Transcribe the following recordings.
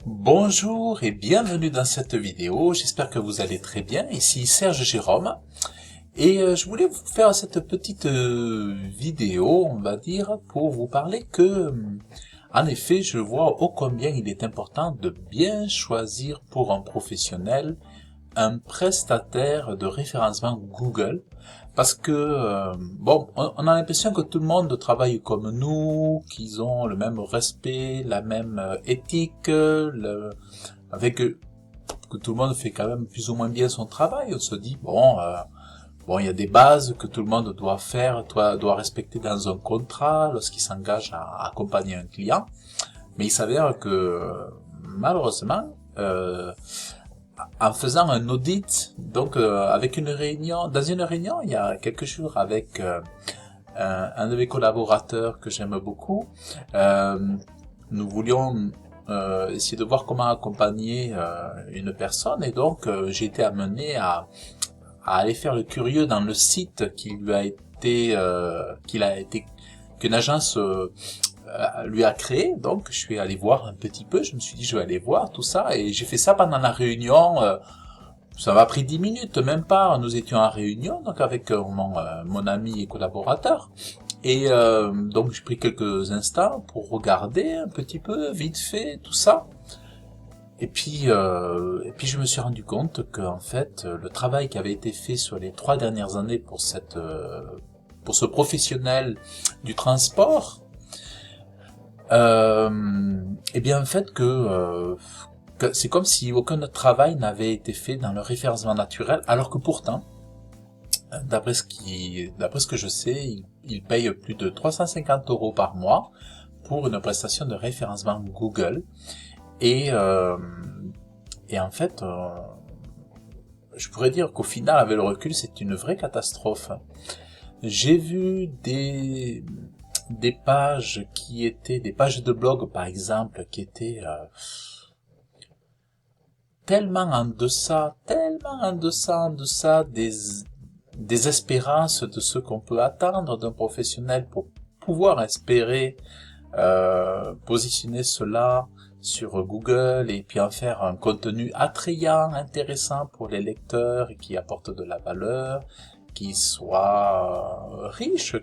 Bonjour et bienvenue dans cette vidéo, j'espère que vous allez très bien, ici Serge Jérôme, et je voulais vous faire cette petite vidéo, on va dire, pour vous parler que, en effet, je vois ô combien il est important de bien choisir pour un professionnel un prestataire de référencement Google, parce que, bon, on a l'impression que tout le monde travaille comme nous, qu'ils ont le même respect, la même éthique, avec que tout le monde fait quand même plus ou moins bien son travail. On se dit, bon, il y a des bases que tout le monde doit faire, doit respecter dans un contrat lorsqu'il s'engage à accompagner un client. Mais il s'avère que, malheureusement, en faisant un audit, donc avec dans une réunion il y a quelques jours avec un de mes collaborateurs que j'aime beaucoup, nous voulions essayer de voir comment accompagner une personne, et donc j'ai été amené à aller faire le curieux dans le site qu'une agence lui a créé. Donc je suis allé voir un petit peu, je me suis dit je vais aller voir tout ça, et j'ai fait ça pendant la réunion. Ça m'a pris 10 minutes, même pas. Nous étions en réunion, donc avec mon ami et collaborateur. Et donc j'ai pris quelques instants pour regarder un petit peu, vite fait, tout ça. Et puis je me suis rendu compte que en fait, le travail qui avait été fait sur les 3 dernières années pour ce professionnel du transport, eh bien en fait que c'est comme si aucun autre travail n'avait été fait dans le référencement naturel, alors que pourtant, d'après ce que je sais, il paye plus de 350 € par mois pour une prestation de référencement Google. Et en fait, je pourrais dire qu'au final, avec le recul, c'est une vraie catastrophe. J'ai vu des pages qui étaient des pages de blog, par exemple, qui étaient tellement en deçà des espérances de ce qu'on peut attendre d'un professionnel pour pouvoir espérer positionner cela sur Google et puis en faire un contenu attrayant, intéressant pour les lecteurs et qui apporte de la valeur, qui soit riche,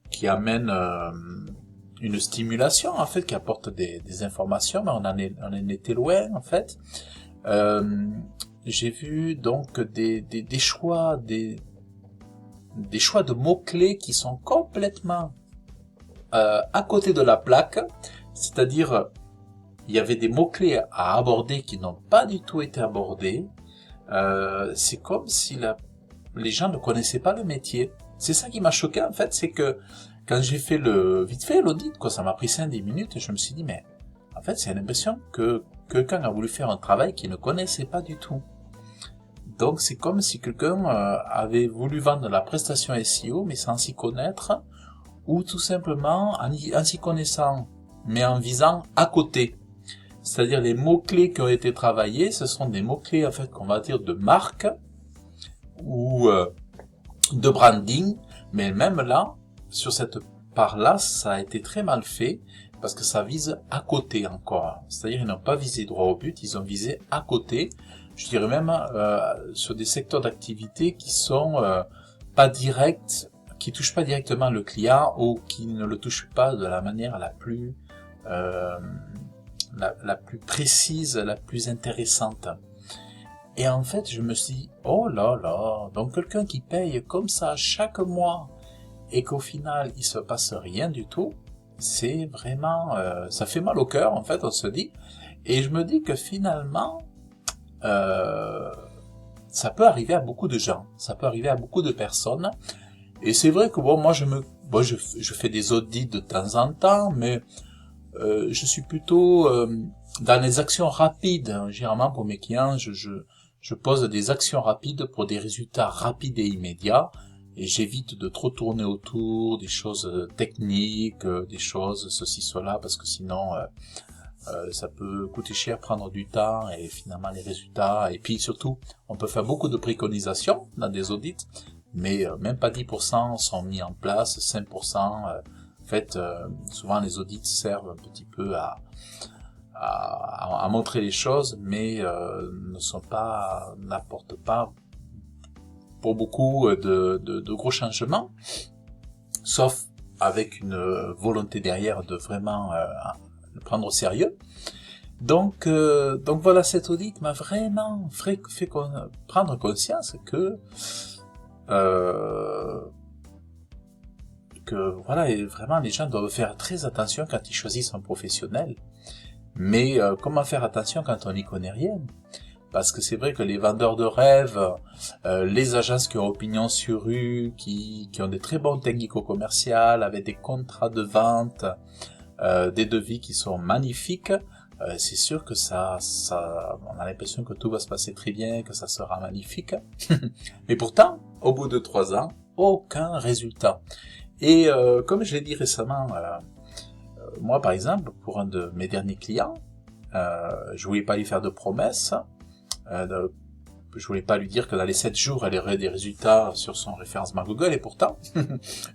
qui amène une stimulation, en fait, qui apporte des informations, mais on en était loin, en fait. J'ai vu donc des choix de mots-clés qui sont complètement à côté de la plaque, c'est-à-dire il y avait des mots-clés à aborder qui n'ont pas du tout été abordés. C'est comme si les gens ne connaissaient pas le métier. C'est ça qui m'a choqué, en fait, c'est que quand j'ai fait vite fait l'audit, quoi, ça m'a pris 5-10 minutes, et je me suis dit, mais en fait, c'est l'impression que quelqu'un a voulu faire un travail qu'il ne connaissait pas du tout. Donc c'est comme si quelqu'un avait voulu vendre la prestation SEO, mais sans s'y connaître, ou tout simplement en s'y connaissant, mais en visant à côté. C'est-à-dire les mots-clés qui ont été travaillés, ce sont des mots-clés, en fait, qu'on va dire de marque, ou de branding, mais même là, sur cette part-là, ça a été très mal fait, parce que ça vise à côté encore. C'est-à-dire ils n'ont pas visé droit au but, ils ont visé à côté, je dirais même sur des secteurs d'activité qui sont pas directs, qui touchent pas directement le client, ou qui ne le touchent pas de la manière la plus précise, la plus intéressante. Et en fait, je me suis dit, oh là là, donc quelqu'un qui paye comme ça chaque mois, et qu'au final, il se passe rien du tout, c'est vraiment, ça fait mal au cœur, en fait, on se dit. Et je me dis que finalement, ça peut arriver à beaucoup de gens, ça peut arriver à beaucoup de personnes. Et c'est vrai que bon, moi, je fais des audits de temps en temps, mais je suis plutôt dans les actions rapides. Généralement, pour mes clients, je pose des actions rapides pour des résultats rapides et immédiats, et j'évite de trop tourner autour des choses techniques, des choses ceci, cela, parce que sinon ça peut coûter cher, prendre du temps, et finalement les résultats, et puis surtout, on peut faire beaucoup de préconisations dans des audits, mais même pas 10% sont mis en place, 5%, en fait, souvent les audits servent un petit peu à à montrer les choses, mais n'apportent pas pour beaucoup de gros changements, sauf avec une volonté derrière de vraiment le prendre au sérieux. Donc voilà, cet audit m'a vraiment fait prendre conscience que voilà, et vraiment les gens doivent faire très attention quand ils choisissent un professionnel. Mais comment faire attention quand on n'y connaît rien? Parce que c'est vrai que les vendeurs de rêves, les agences qui ont opinion sur rue, qui ont des très bons technico-commerciales, avec des contrats de vente, des devis qui sont magnifiques, c'est sûr que on a l'impression que tout va se passer très bien, que ça sera magnifique. Mais pourtant, au bout de 3 ans, aucun résultat. Et comme je l'ai dit récemment, moi par exemple, pour un de mes derniers clients, je voulais pas lui faire de promesses, je voulais pas lui dire que dans les 7 jours, elle aurait des résultats sur son référencement Google, et pourtant,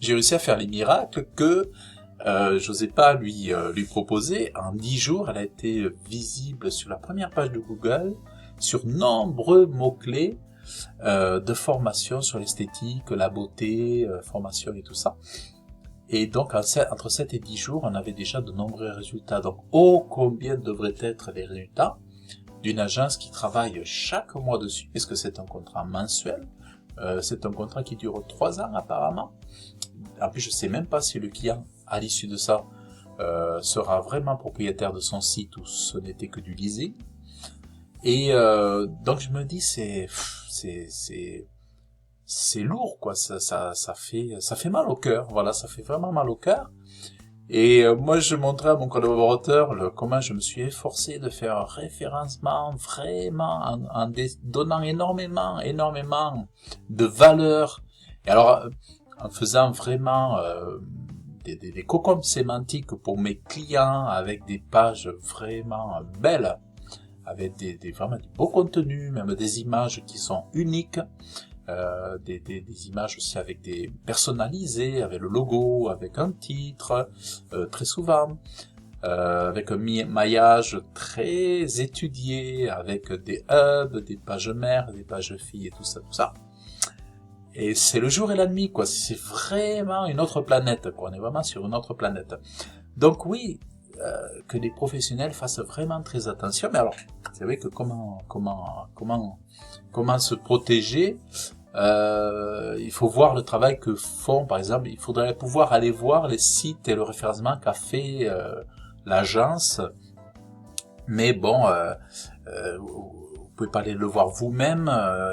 j'ai réussi à faire les miracles que j'osais pas lui proposer. En 10 jours, elle a été visible sur la première page de Google, sur nombreux mots-clés de formation sur l'esthétique, la beauté, formation et tout ça. Et donc, entre 7 et 10 jours, on avait déjà de nombreux résultats. Donc, combien devraient être les résultats d'une agence qui travaille chaque mois dessus, puisque c'est un contrat mensuel, c'est un contrat qui dure 3 ans apparemment. En plus, je sais même pas si le client, à l'issue de ça, sera vraiment propriétaire de son site ou ce n'était que du leasing. Et donc je me dis c'est lourd, quoi. Ça fait mal au cœur. Voilà, ça fait vraiment mal au cœur. Et moi, je montrais à mon collaborateur comment je me suis efforcé de faire un référencement vraiment en donnant énormément de valeur. Et alors, en faisant vraiment des cocombes sémantiques pour mes clients avec des pages vraiment belles, avec vraiment du beau contenu, même des images qui sont uniques. Des images aussi avec des personnalisées, avec le logo, avec un titre, très souvent, avec un maillage très étudié, avec des hubs, des pages mères, des pages filles et tout ça. Et c'est le jour et la nuit, quoi. C'est vraiment une autre planète, quoi. On est vraiment sur une autre planète. Donc oui, que les professionnels fassent vraiment très attention. Mais alors, c'est vrai que comment se protéger? Il faut voir le travail que font, par exemple, il faudrait pouvoir aller voir les sites et le référencement qu'a fait l'agence, mais bon, vous pouvez pas aller le voir vous-même,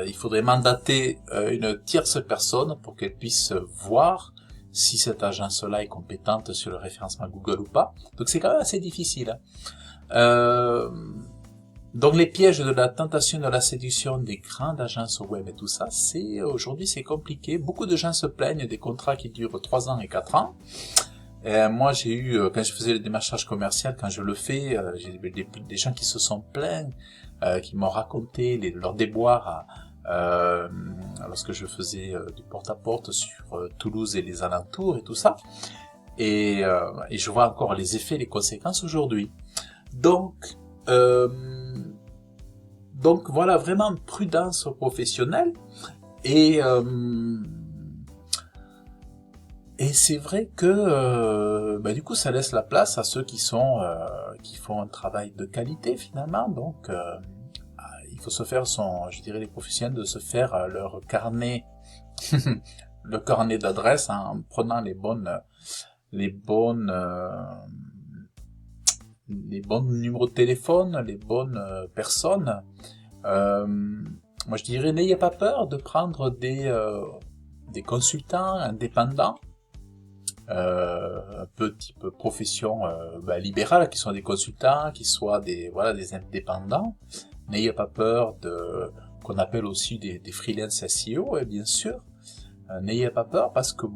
il faudrait mandater une tierce personne pour qu'elle puisse voir si cette agence-là est compétente sur le référencement Google ou pas. Donc c'est quand même assez difficile. Donc les pièges de la tentation, de la séduction des grandes agences web et tout ça, aujourd'hui c'est compliqué. Beaucoup de gens se plaignent des contrats qui durent 3 ans et 4 ans. Moi j'ai eu, quand je faisais le démarchage commercial, quand je le fais, j'ai des gens qui se sont plaints, qui m'ont raconté leurs déboires lorsque je faisais du porte-à-porte sur Toulouse et les alentours et tout ça. Et je vois encore les effets, les conséquences aujourd'hui. Donc voilà, vraiment prudence professionnelle. Et c'est vrai que du coup ça laisse la place à ceux qui font un travail de qualité finalement. Donc il faut se faire les professionnels de se faire leur carnet le carnet d'adresses en prenant les bons numéros de téléphone, les bonnes personnes. Moi je dirais, n'ayez pas peur de prendre des consultants indépendants, un peu type profession libérale, qui sont des consultants, qui soient des indépendants. N'ayez pas peur qu'on appelle aussi des freelance SEO, bien sûr. N'ayez pas peur parce que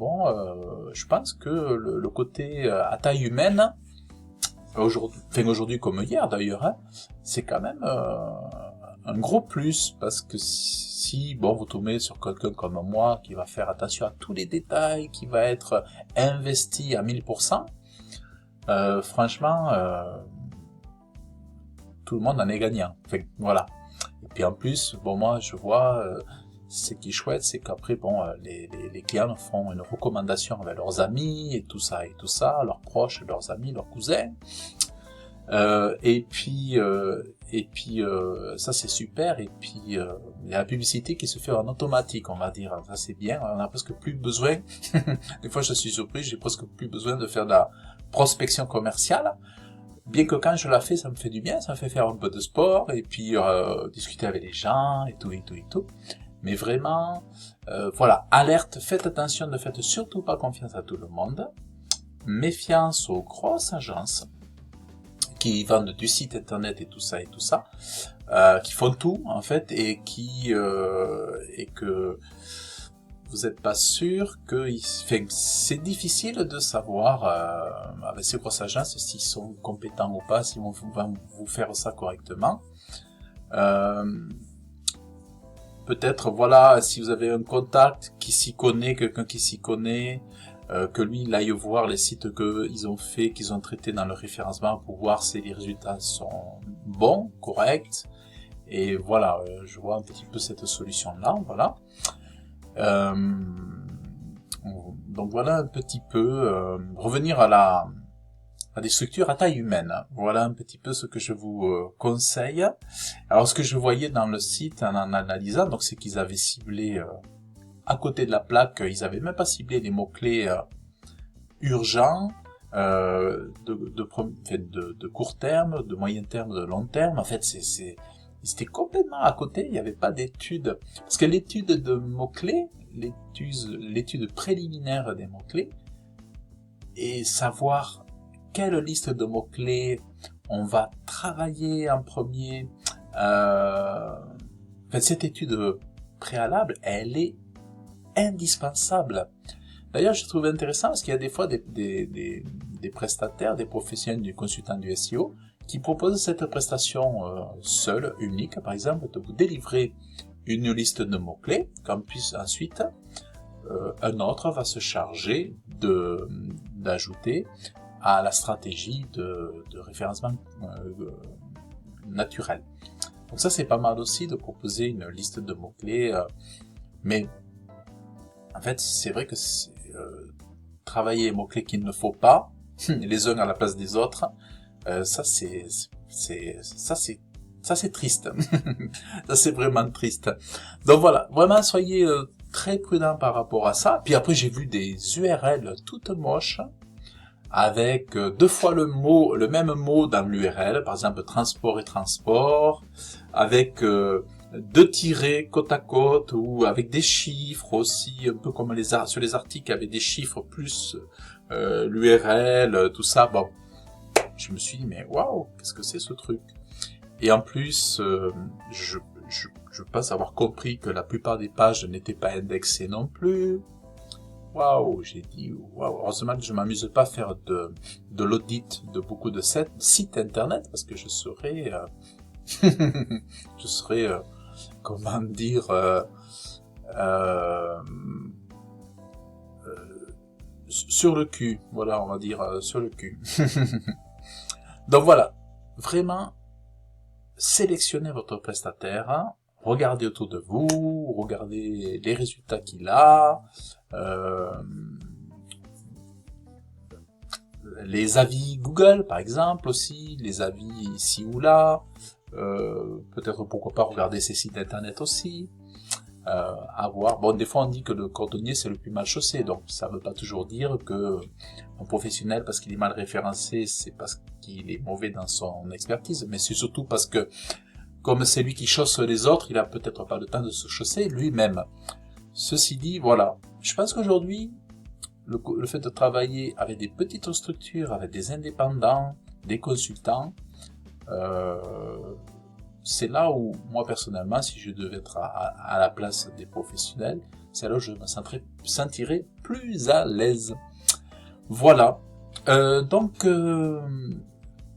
je pense que le côté à taille humaine, aujourd'hui comme hier d'ailleurs, c'est quand même un gros plus, parce que si vous tombez sur quelqu'un comme moi qui va faire attention à tous les détails, qui va être investi à 1000%, franchement tout le monde en est gagnant. Enfin, voilà. Et puis en plus, bon, moi, je vois, ce qui est chouette, c'est qu'après, bon, les clients font une recommandation avec leurs amis et tout ça, leurs proches, leurs amis, leurs cousins. Et puis ça c'est super. Et puis il y a la publicité qui se fait en automatique, on va dire. Ça c'est bien. On a presque plus besoin. Des fois je suis surpris, j'ai presque plus besoin de faire de la prospection commerciale. Bien que quand je la fais, ça me fait du bien, ça me fait faire un peu de sport et puis discuter avec les gens et tout. Mais vraiment, voilà, alerte, faites attention, ne faites surtout pas confiance à tout le monde. Méfiance aux grosses agences qui vendent du site internet et tout ça, qui font tout en fait et que vous n'êtes pas sûr que c'est difficile de savoir avec ces grosses agences s'ils sont compétents ou pas, s'ils vont vous faire ça correctement. Peut-être voilà, si vous avez un contact qui s'y connaît, quelqu'un qui s'y connaît, que lui il aille voir les sites qu'ils ont fait, qu'ils ont traités dans le référencement pour voir si les résultats sont bons, corrects. Et voilà, je vois un petit peu cette solution-là, voilà. Donc voilà un petit peu, revenir à des structures à taille humaine. Voilà un petit peu ce que je vous conseille. Alors ce que je voyais dans le site en analysant, donc c'est qu'ils avaient ciblé à côté de la plaque, ils avaient même pas ciblé les mots-clés urgents, de court terme, de moyen terme, de long terme. En fait, c'était complètement à côté, il n'y avait pas d'étude. Parce que l'étude de mots-clés, l'étude préliminaire des mots-clés, et savoir quelle liste de mots-clés on va travailler en premier, cette étude préalable, elle est indispensable. D'ailleurs, je trouve intéressant parce qu'il y a des fois des prestataires, des professionnels du consultant du SEO qui proposent cette prestation seule, unique, par exemple, de vous délivrer une liste de mots-clés, qu'on puisse ensuite, un autre va se charger d'ajouter à la stratégie de référencement naturel. Donc ça, c'est pas mal aussi de proposer une liste de mots-clés, mais en fait, c'est vrai que travailler les mots-clés qu'il ne faut pas, les uns à la place des autres, ça c'est triste. Ça c'est vraiment triste. Donc voilà, vraiment soyez très prudents par rapport à ça. Puis après j'ai vu des URL toutes moches avec deux fois le même mot dans l'URL, par exemple transport et transport, avec deux tirets côte à côte ou avec des chiffres aussi, un peu comme sur les articles avec des chiffres plus l'URL, tout ça. Bon, je me suis dit mais waouh, qu'est-ce que c'est ce truc? Et en plus, je pense avoir compris que la plupart des pages n'étaient pas indexées non plus. Waouh, j'ai dit waouh. Heureusement que je m'amuse pas à faire de l'audit de beaucoup de sites internet parce que je serais comment dire, sur le cul. Voilà, on va dire sur le cul. Donc voilà, vraiment, sélectionnez votre prestataire, regardez autour de vous, regardez les résultats qu'il a, les avis Google par exemple aussi, les avis ici ou là, peut-être pourquoi pas regarder ses sites internet aussi, à voir. Bon, des fois on dit que le cordonnier c'est le plus mal chaussé, donc ça veut pas toujours dire que un professionnel parce qu'il est mal référencé, c'est parce qu'il est mauvais dans son expertise, mais c'est surtout parce que comme c'est lui qui chausse les autres, il a peut-être pas le temps de se chausser lui-même. Ceci dit, voilà, je pense qu'aujourd'hui le fait de travailler avec des petites structures, avec des indépendants, des consultants, c'est là où, moi personnellement, si je devais être à la place des professionnels, c'est là où je me sentirais plus à l'aise. Voilà. Donc,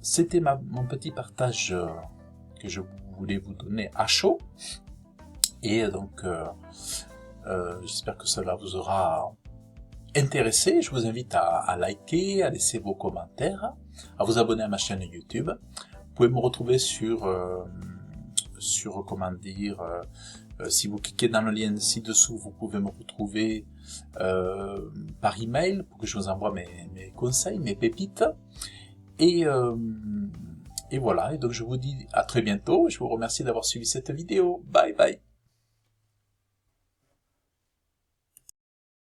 c'était mon petit partage que je voulais vous donner à chaud. Et donc, j'espère que cela vous aura intéressé. Je vous invite à liker, à laisser vos commentaires, à vous abonner à ma chaîne YouTube Vous pouvez me retrouver sur comment dire, si vous cliquez dans le lien ci-dessous, vous pouvez me retrouver par email pour que je vous envoie mes conseils, mes pépites. Et voilà, et donc je vous dis à très bientôt. Je vous remercie d'avoir suivi cette vidéo. Bye bye.